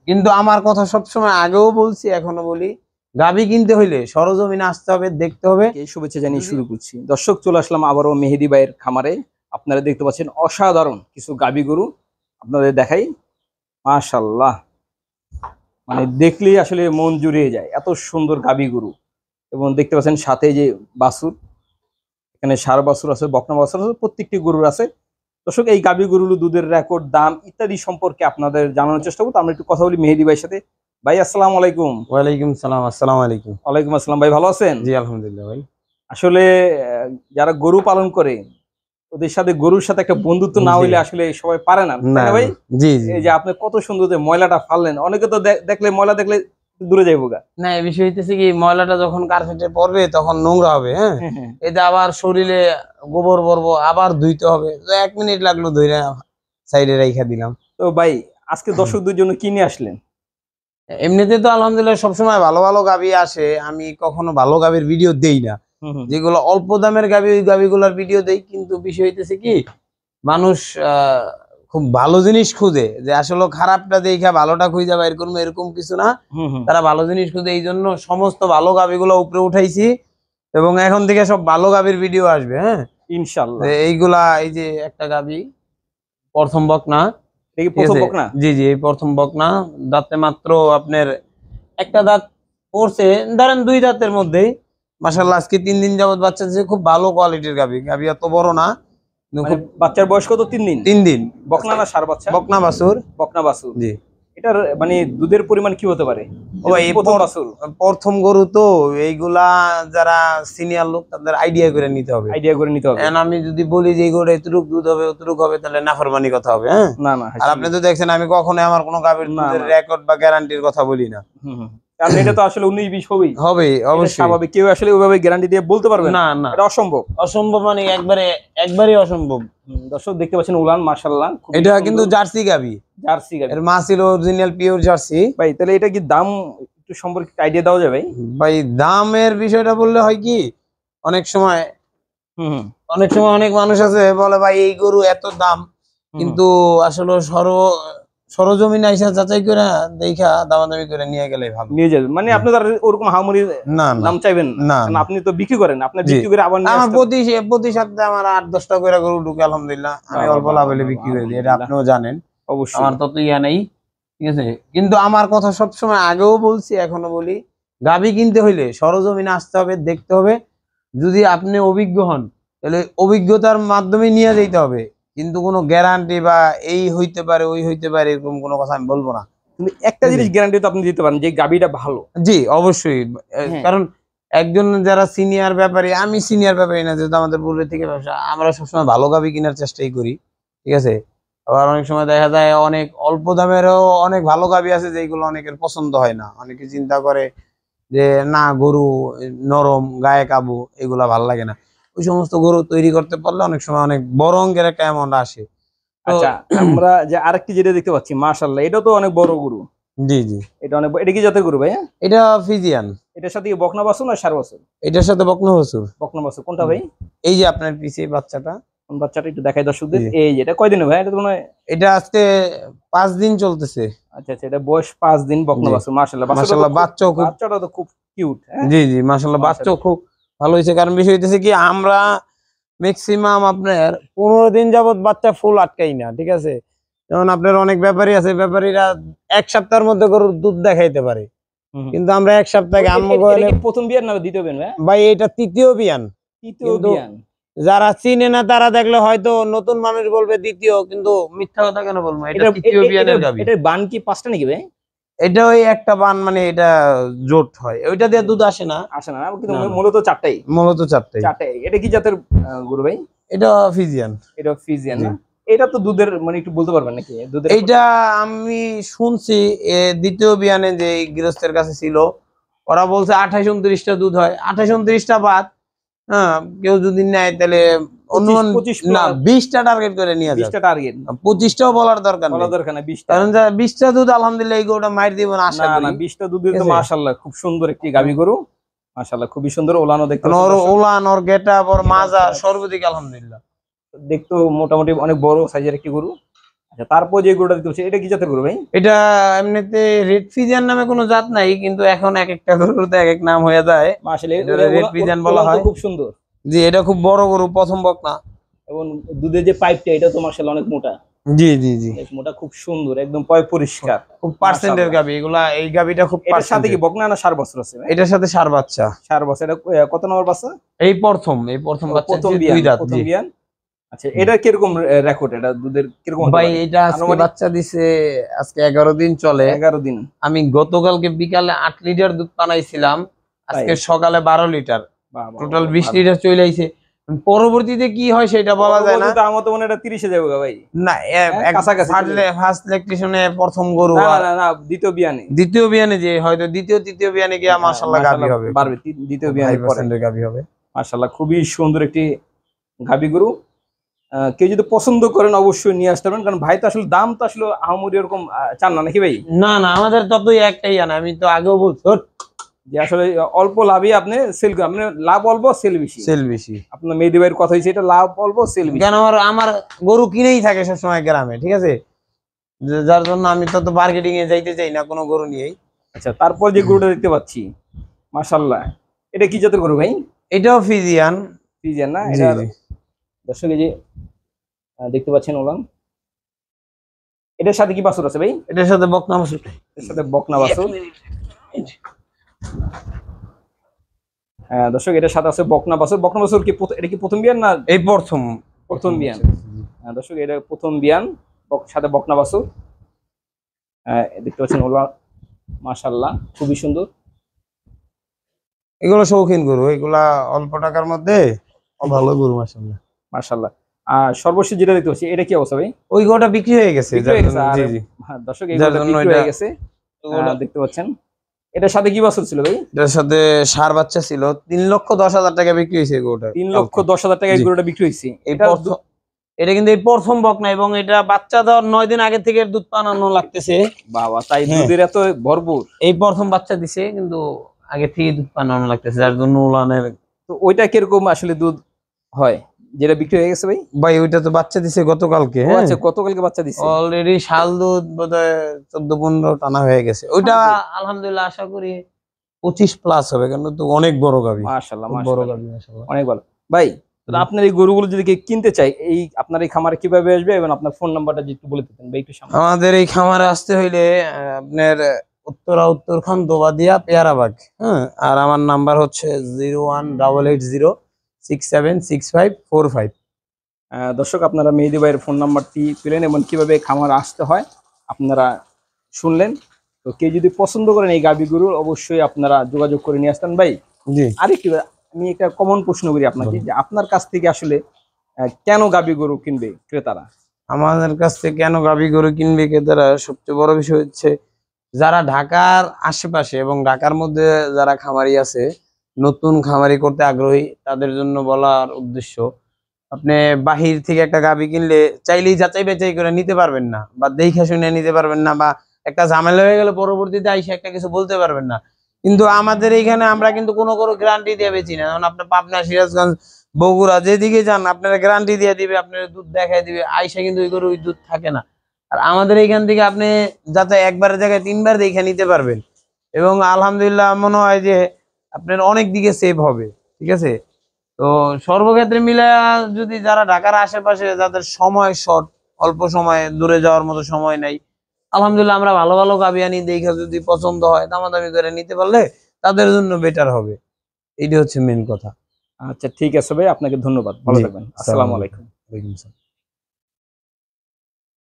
কিন্তু আমার কথা সবসময় আগেও বলছি, এখনো বলি, গাভী কিনতে হইলে সরজমিনে আসতে হবে, দেখতে হবে। এই শুভেচ্ছা জানিয়ে শুরু করছি। দর্শক, চলে আসলাম আবারও মেহেদী ভাইয়ের খামারে। আপনারা দেখতে পাচ্ছেন অসাধারণ কিছু গাভী গরু, আপনাদের দেখাই। মাশাআল্লাহ, মানে দেখলেই আসলে মন জুড়িয়ে যায়, এত সুন্দর গাভী গরু। এবং দেখতে পাচ্ছেন সাথে যে বাছুর, এখানে ষাঁড় বাছুর আছে, বকনা বাছুর আছে, প্রত্যেকটি গরুর আছে। দর্শক, এই গাভী গরুগুলো দুধের রেকর্ড, দাম ইত্যাদি সম্পর্কে আপনাদের জানানোর চেষ্টা করবো। আমরা একটু কথা বলি মেহেদী ভাইয়ের সাথে। ভাই, আসসালামু আলাইকুম। ওয়ালাইকুম সালাম। আসসালামু আলাইকুম। ওয়ালাইকুম আসসালাম। ভাই, ভালো আছেন? জি আলহামদুলিল্লাহ ভাই। আসলে যারা গরু পালন করে, ওদের সাথে গরুর সাথে একটা বন্ধুত্ব না হইলে আসলে সবাই পারে না, তাই না ভাই? জি জি। এই যে আপনি কত সুন্দর যে ময়লাটা ফাললেন, অনেকে তো দেখলে ময়লা দেখলে দূরে যাইবো গা। না, এই বিষয় হইতেছে কি, ময়লাটা যখন কার্পেটে পড়বে তখন নোংরা হবে। হ্যাঁ, এটা আবার শরীরে গোবর পড়বো, আবার ধুইতে হবে। তো 1 মিনিট লাগলো, ধুইরা সাইডে রাইখা দিলাম। তো ভাই, আজকে দর্শকদের জন্য কি নিয়ে আসলেন? এমনিতে তো আলহামদুলিল্লাহ সবসময় ভালো ভালো গাভী আসে, আমি কখনো ভালো গাভীর ভিডিও দেই না। যেগুলো অল্প দামের গাভী, ওই গাভীগুলোর ভিডিও দেই। কিন্তু বিষয় হইতেছে কি, মানুষ খুব ভালো জিনিস খুঁজে, যে আসলে খারাপটা দেখা ভালোটা খুঁজে বাইর করবো, এরকম কিছু না। তারা ভালো জিনিস খুঁজে, এই জন্য সমস্ত ভালো গাভীগুলো উপরে উঠাইছি, এবং এখন থেকে সব ভালো গাভীর ভিডিও আসবে। হ্যাঁ ইনশাআল্লাহ। এইগুলা, এই যে একটা গাভী প্রথম বকনা, এই প্রথম বকনা? জি জি, এই প্রথম বকনা। দাঁতে মাত্র আপনার একটা দাঁত পড়ছে, ধরেন 2 দাঁতের মধ্যেই। মাশাআল্লাহ, আজকে 3 দিন যাবত বাচ্চা দিচ্ছে। খুব ভালো কোয়ালিটির গাভী। গাভী এত বড় না, মানে বাচ্চার বয়স কত? 3 দিন? 3 দিন। বকনা না ষাঁড় বাচ্চা? বকনা বাছুর। বকনা বাছুর। জি। এটার মানে দুধের পরিমাণ কি হতে পারে? প্রথম বাছুর, প্রথম গরু তো, এইগুলা যারা সিনিয়র লোক তাদের আইডিয়া করে নিতে হবে। আইডিয়া করে নিতে হবে। আমি যদি বলি যে এই গরুটা এতটুক দুধ হবে, অতটুক হবে, তাহলে নাফরমানি কথা হবে। হ্যাঁ, না না। আর আপনি তো দেখছেন আমি কখনো আমার কোনো গাভীর দুধের রেকর্ড বা গ্যারান্টির কথা বলি না। কারণ এটা তো আসলে 19-20 হবেই হবে, অবশ্যই স্বাভাবিক। কেউ আসলে ওইভাবে গ্যারান্টি দিয়ে বলতে পারবে না। না, এটা অসম্ভব। অসম্ভব, মানে একবারে অসম্ভব। দর্শক দেখতে পাচ্ছেন উলান, মাশাআল্লাহ। এটা কিন্তু জার্সি গাভী। জার্সি গাভী। এর মা ছিল অরিজিনাল পিওর জার্সি। ভাই, তাহলে এটা কি দাম একটু সম্পর্কে আইডিয়া দেওয়া যাবে? ভাই, দামের বিষয়টা বললে হয় কি, অনেক সময় অনেক মানুষ আছে বলে ভাই এই গরু এত দাম, কিন্তু আসলে সরজমিনে আইসা যাচাই করে দেখা দামাদামি করে নিয়ে গেলে ভালো। নিয়ে যাবেন মানে আপনি তো ওরকম হামুরি দাম চাইবেন না, আপনি তো বিক্রি করেন, আপনি বিক্রি করে আবার আমার প্রতি সপ্তাহে আমার 8-10টা করে গরু ঢুকে, আলহামদুলিল্লাহ। আমি অল্প লাভ হলে বিক্রি করে দিই, এটা আপনিও জানেন। অবশ্যই, আমার তত ইয়া নেই, ঠিক আছে। কিন্তু আমার কথা সবসময় আগেও বলছি, এখনো বলি, গাভী কিনতে হইলে সরজমিনে আসতে হবে, দেখতে হবে। যদি আপনি অভিজ্ঞ হন, তাহলে অভিজ্ঞতার মাধ্যমে নিয়ে যেতে হবে। কিন্তু কোনো গ্যারান্টি বা এই হইতে পারে ওই হইতে পারে এরকম কোনো কথা আমি বলবো না। কিন্তু একটা জিনিস গ্যারান্টি তো আপনি দিতে পারেন, যে গাভীটা ভালো। জি অবশ্যই, কারণ একজন যারা সিনিয়র ব্যাপারী, আমি সিনিয়র ব্যাপারী না, যেহেতু আমাদের পূর্বে থেকে ব্যবসা, আমরা সবসময় ভালো গাভী কেনার চেষ্টাই করি, ঠিক আছে। আবার অনেক সময় দেখা যায় অনেক অল্প দামেরও অনেক ভালো গাভী আছে, যেগুলো অনেকের পছন্দ হয় না। অনেকে চিন্তা করে যে না, গরু নরম, গায়ে কাবু, এগুলা ভালো লাগে না। ওই সমস্ত গরু তৈরি করতে পারলে অনেক সময় অনেক বড় অঙ্কের একটা অ্যামাউন্ট আসে। আচ্ছা, আমরা যে আরেকটি যেটা দেখতে পাচ্ছি, মাশাআল্লাহ, এটা তো অনেক বড় গরু। জি জি, এটা কি জাতের গরু ভাই? এটা ফিজিয়ান। এটার সাথে বকনা বাছুর না ষাঁড় বাছুর? এটার সাথে বকনা বাছুর। বকনা বাছুর কোনটা ভাই? এই যে আপনার পিছে বাচ্চাটা। কোন বাচ্চাটা একটু দেখাই দর্শকদের। এই যে এটা কয়দিনের ভাই? এটা তো মনে হয় এটা আজকে 5 দিন চলতেছে। আচ্ছা আচ্ছা, এটা বয়স 5 দিন, বকনা বাছুর। মাশাআল্লাহ, বাচ্চাটা তো খুব কিউট। জি জি, মাশাআল্লাহ, বাচ্চাও খুব ভালো হয়েছে। কারণ বিষয় হইতেছে কি, আমরা ম্যাক্সিমাম আপনার 15 দিন যাবত বাচ্চা ফুল আটকাই না, ঠিক আছে। যেমন আপনার অনেক ব্যাপারী আছে, ব্যাপারীরা 1 সপ্তাহের মধ্যে গরুর দুধ দেখাইতে পারে, কিন্তু আমরা 1 সপ্তাহে প্রথম বিয়ান না দ্বিতীয় বিয়ান ভাই? এটা তৃতীয় বিয়ান। তৃতীয় বিয়ান। যারা চিনে না তারা দেখলে হয়তো নতুন মানুষ বলবে দ্বিতীয়, কিন্তু মিথ্যা কথা কেন বলবো, এটা তৃতীয় বিয়ানের গাভী। এটার বান কি 5টা নাকি ভাই? এটা ওই একটা বান, মানে এটা জোট হয়, ওইটা দিয়ে দুধ আসে না, কিন্তু মূলত 4টাই। মূলত 4টাই। এটা কি জাতের গরু ভাই? এটা ফিজিয়ান। এটা ফিজিয়ান না? এটা তো দুধের মানে একটু বলতে পারবেন নাকি দুধের? এইটা আমি শুনছি দ্বিতীয় বিয়ানে যে গৃহস্থের কাছে ছিল, ওরা বলছে 28-29টা দুধ হয়। 28-29টা বাদ, হ্যাঁ, কেউ যদি নেয় তাহলে অনুমান না 20টা টার্গেট করে নিয়ে যায়। 20টা টার্গেট, 25টাও বলার দরকার না। 20টা, কারণ 20টা দুধ আলহামদুলিল্লাহ এই গরুটা মাইর দিব না আশা করি। 20টা দুধের তো মাশাআল্লাহ খুব সুন্দর একটি গাভী গরু। মাশাআল্লাহ, খুবই সুন্দর। ওলানো দেখতে, ওলান ওর গেটআপ ওর মাজা সর্বদিক আলহামদুলিল্লাহ দেখতো মোটামুটি অনেক বড় সাইজের একটি গরু। আচ্ছা, তারপর যে গরুটা দিতে হচ্ছে এটা কি জাতের গরু ভাই? এটা এমনিতে রেড ফিজিয়ান নামে কোনো জাত নাই, কিন্তু এখন এক একটা গরুতে এক এক নাম হয়ে যায়। আসলে এটা রেড ফিজিয়ান বলা হয়। খুব সুন্দর। জি, এটা খুব বড় গরু, প্রথম বকনা। এবং দুধের যে পাইপটা এটা তো মাশাআল্লাহ অনেক মোটা। জি জি জি, বেশ মোটা, খুব সুন্দর, একদম পয় পরিষ্কার, খুব পার্সেন্টের গাবি এগুলা। এই গাবিটা খুব এটার সাথে কি পার্সেন্টের। বকনা না 4 বছর আছে ভাই? এটার সাথে ষাঁড় বাচ্চা। 4 বছর। এটা কত নম্বর বাচ্চা? এই প্রথম বাচ্চা, প্রথম দুই বিয়ান, দাঁত। প্রথম জি বিয়ান। আচ্ছা, এটা কিরকম রেকর্ড, এটা দুধের কিরকম হতে ভাই, পারে? এটা আজকে আনুমানিক বাচ্চা দিছে, আজকে 11 দিন চলে। 11 দিন। আমি গতকালকে বিকালে 8 লিটার দুধ বানাইছিলাম, আজকে সকালে 12 লিটার, বাহ, বাহ, টোটাল বাহ, 20 ভালো। লিটার চলে আইছে। পরবর্তীতে কি হয় সেটা বলা যায় না। পরবর্তীতে আমার তো মনে হয় এটা 30 এ যাবে গো ভাই। না, কাছাকাছি চলে ফার্স্ট ল্যাকটেশনে প্রথম গরু, না, আর না, না, দ্বিতীয় বিয়ানে। দ্বিতীয় বিয়ানে যে হয়তো দ্বিতীয় তৃতীয় বিয়ানে গিয়ে মাশাআল্লাহ গাবি হবে, বাড়বে, দ্বিতীয় বিয়ানের পরে। 5% গাবি হবে মাশাআল্লাহ, খুবই সুন্দর একটি গাবি গরু। কেউ যদি পছন্দ করেন অবশ্যই নিয়ে আসতে পারেন, কারণ ভাই তো আসলে দাম তো আসলে আহামরি এরকম চান না নাকি ভাই? না না, আমাদের ততই একটাই আনা, আমি তো আগেও বলছি যে আসলে অল্প লাভই আপনি সেল করেন, আপনি লাভ অল্প সেল বেশি। সেল বেশি। আপনার মেহেদী ভাইয়ের কথা হয়েছে এটা লাভ অল্প সেল বেশি। কেন, আমার গরু কিনেই থাকে সবসময় গ্রামে, ঠিক আছে, যার জন্য আমি তত মার্কেটিং এ যাইতে চাই না কোনো গরু নিয়েই। আচ্ছা, তারপর যে গরুটা দেখতে পাচ্ছি মাশাআল্লাহ, এটা কি জাতের গরু ভাই? এটাও ফিজিয়ান। ফ্রিজিয়ান না? জি এটা জি, দর্শক এই যে দেখতে পাচ্ছেন ওলান, এটার সাথে কি বাছুর আছে ভাই? এটার সাথে বকনা বাছুর। এর সাথে বকনা বাছুর। হ্যাঁ দর্শক, এটার সাথে আছে বকনা বাছুর। বকনা বাছুর কি এটা কি প্রথম বিয়ান না? এই প্রথম। প্রথম বিয়ান। হ্যাঁ দর্শক, এটা প্রথম বিয়ান, সাথে বকনা বাছুর। দেখতে পাচ্ছেন ওলা, মাশাআল্লাহ খুবই সুন্দর। এগুলো শৌখিন গরু, এগুলা অল্প টাকার মধ্যে ভালো গরু মাশাআল্লাহ। মাশাআল্লাহ। সর্বশেষ যেটা দেখতে পাচ্ছি এটা কি অবস্থা ভাই? ওই গরুটা বিক্রি হয়ে গেছে। বিক্রি হয়ে গেছে? আর জি জি, হ্যাঁ দর্শক, এই যার গরুটা জন্য বিক্রি এটা হয়ে গেছে। দেখতে পাচ্ছেন এটার সাথে কি বাছুর ছিল ভাই? এটার সাথে ষাঁড় বাচ্চা ছিল। 3,10,000 টাকা বিক্রি হয়েছে এই গরুটা। 3,10,000 টাকা এই জি। গরুটা বিক্রি হয়েছে। এই এটা প্রথম, এটা কিন্তু এই প্রথম বকনা, এবং এটা বাচ্চা দেওয়ার 9 দিন আগে থেকে দুধ পানানো লাগতেছে। বাবা, তাই হ্যাঁ। দুধের এত ভরপুর। এই প্রথম বাচ্চা দিছে, কিন্তু আগে থেকে দুধ পানানো লাগতেছে, যার জন্য উলানের। তো ওইটা কিরকম আসলে দুধ হয় যেটা বিক্রি হয়ে গেছে ভাই? ভাই ওইটা তো বাচ্চা দিছে গতকালকে। ও আচ্ছা, গতকালকে বাচ্চা দিছে। অলরেডি শাল দুধ বোধহয় 14-15 টানা হয়ে গেছে ওইটা। আলহামদুলিল্লাহ আশা করি 25 প্লাস হবে, কারণ তো অনেক বড় গাভী। মাশাআল্লাহ, বড় মাশাআল্লাহ, গাভী মাশাআল্লাহ। অনেক ভালো। ভাই তাহলে আপনার এই গরুগুলো যদি কেউ কিনতে চায়, এই আপনার এই খামারে কিভাবে আসবে এবং আপনার ফোন নাম্বারটা যদি একটু বলে দিতেন ভাই একটু সামনে। আমাদের এই খামারে আসতে হইলে আপনার উত্তরখান দোবাদিয়া পেয়ারাবাগ, হ্যাঁ। আর আমার নাম্বার হচ্ছে 01880676545। দর্শক, আপনারা মেহেদী ভাইয়ের ফোন নাম্বারটি পেলেন এবং কিভাবে খামারে আসতে হয় আপনারা শুনলেন। তো কেউ যদি পছন্দ করেন এই গাভী গরু, অবশ্যই আপনারা যোগাযোগ করে নিয়ে আসতেন ভাই। জি, আরেকটি আমি একটা কমন প্রশ্ন করি আপনাকে, যে আপনার কাছ থেকে আসলে কেন গাভী গরু কিনবে ক্রেতারা? আমাদের কাছ থেকে কেন গাভী গরু কিনবে ক্রেতারা, সবচেয়ে বড় বিষয় হচ্ছে যারা ঢাকার আশেপাশে এবং ঢাকার মধ্যে যারা খামারি আছে, নতুন খামারি করতে আগ্রহী, তাদের জন্য বলার উদ্দেশ্য, আপনি বাহির থেকে একটা গাভী কিনলে চাইলেই যাচাই বাছাই করে নিতে পারবেন না, বা দেখে শুনে নিতে পারবেন না, বা একটা ঝামেলা হয়ে গেলে পরবর্তীতে আইসে একটা কিছু বলতে পারবেন না। কিন্তু আমাদের এইখানে আমরা কিন্তু কোনো গ্যারান্টি দিয়ে বেচি না। যেমন আপনার পাবনা, সিরাজগঞ্জ, বগুড়া যেদিকে যান আপনারা গ্যারান্টি দিয়ে দিবে, আপনার দুধ দেখাই দিবে, আইসা কিন্তু ওই দুধ থাকে না। আর আমাদের এইখান থেকে আপনি যাতে একবারের জায়গায় 3বার দেখে নিতে পারবেন, এবং আলহামদুলিল্লাহ মনে হয় যে আপনার অনেক দিকে সেভ হবে, ঠিক আছে। তো সর্বক্ষেত্রে মিলে যদি যারা ঢাকার আশেপাশে, যাদের সময় শর্ট, অল্প সময়ে দূরে যাওয়ার মতো সময় নাই, আলহামদুলিল্লাহ আমরা ভালো ভালো গাভী আনি, দেখে যদি পছন্দ হয় দামাদামি করে নিতে পারলে তাদের জন্য বেটার হবে। এইটা হচ্ছে মেন কথা। আচ্ছা ঠিক আছে ভাই, আপনাকে ধন্যবাদ, ভালো জি, থাকবেন। আসসালামু আলাইকুম। ওয়ালাইকুম আসসালাম।